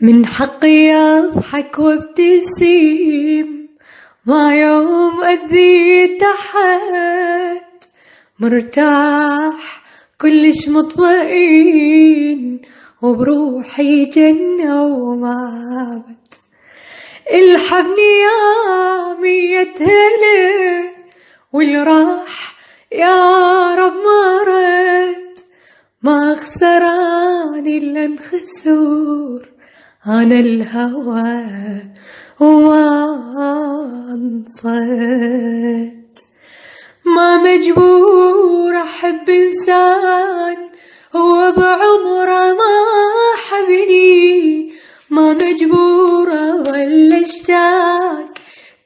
من حقي أضحك وابتسم، ما يوم أذيت أحد، مرتاح كلش مطمئن، وبروحي جنة ومعبد. الحبني يا مية هلا، واللي راح يا رب ما رد، ما خسراني إلا انخسر أنا الهوى وما انصد. ما مجبور أحب إنسان هو بعمره ما حبني، ما مجبورة ولا اشتاق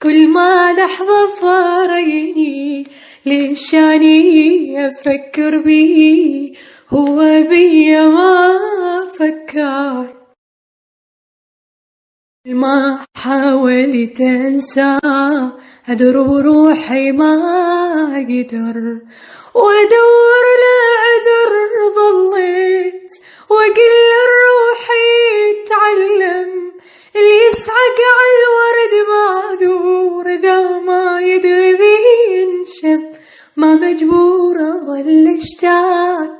كل ما لحظة فارقني. ليش أني أفكر بيه هو بيا ما فكر، ما حاولت أنساه أدرب روحي ما أقدر، وأدور لعذر ظليت وأقل روحي تعلم، اللي يصعق عالورد معذور إذا ما يدري بينشف. ما مجبورة ولا اشتاق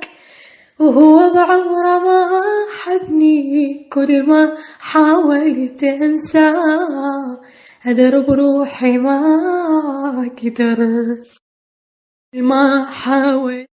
وهو بعمره ما حبني، كل ما حاولت أنساه أدرب روحي ما أقدر. ما حاولت